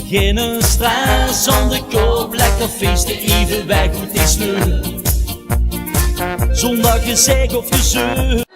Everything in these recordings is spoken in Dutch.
Geen stress zonder kop, lekker feesten, even weg, goed is leuk. Zonder gezeik of gezeur.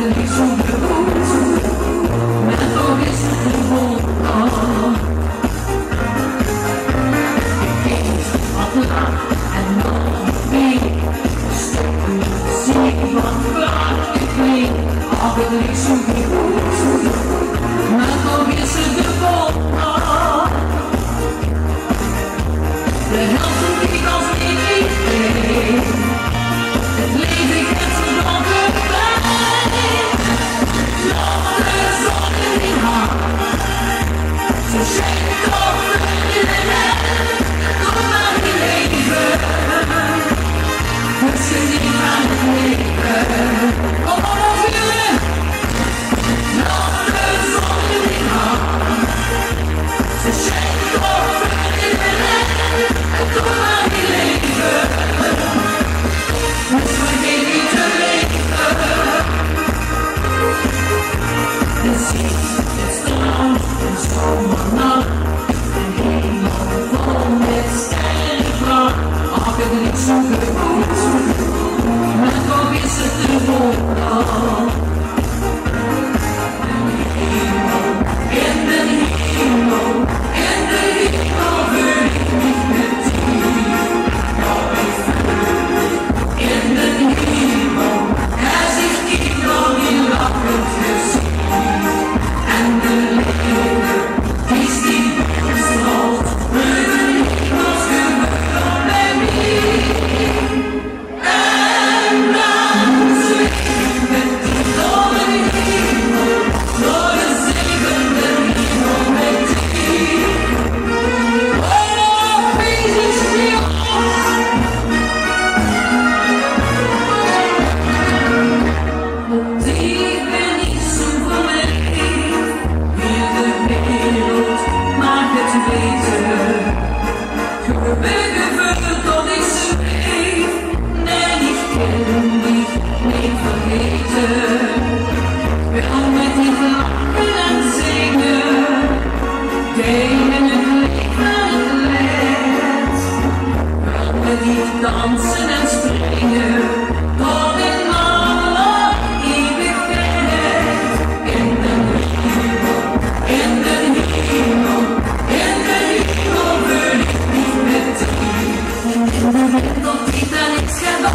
niet zo goed, maar toch is het een wonder. Ik eet wat lang en nog meer, zie wat prachtig klinkt, al het niet zo goed, maar toch is het een wonder. De helft die als ik niet weet, het leven gaat zo donkerbij. Nog de zon in mijn hart, zo schijnt toch in de nacht. Doe maar je leven, het gezien aan het leven. Kom op jullie, nog de zon in mijn hart, zo schijnt toch in de nacht. Doe maar je leven, het vergeet niet te leven. De zee, het strand, een zomernacht, een hemel vol met sterren vlak. Ach, het niet zo goed, maar toch is het een wonder. In de hemel, in de hemel wil ik niet met die. In de hemel, er zit iemand die lachend gezicht. En de leeuwen, die stiep gesloot, hun hemels gebeuren bij mij. En dan zweef met die dolle hemel, door de zevende hemel met die. Oh, Jezus, die ik ben niet zo verleefd, heel de wereld maakt het beter. Gelukkig tot ik zweef, nee, ik ken dich niet vergeten. Wel met dit lachen en zingen, delen het leven het leed. Wel met dit dansen en springen, tot in alle eeuwigheid. In de hemel, in de hemel, in de hemel wil ik niet met die. In de wereld die daar niks gaat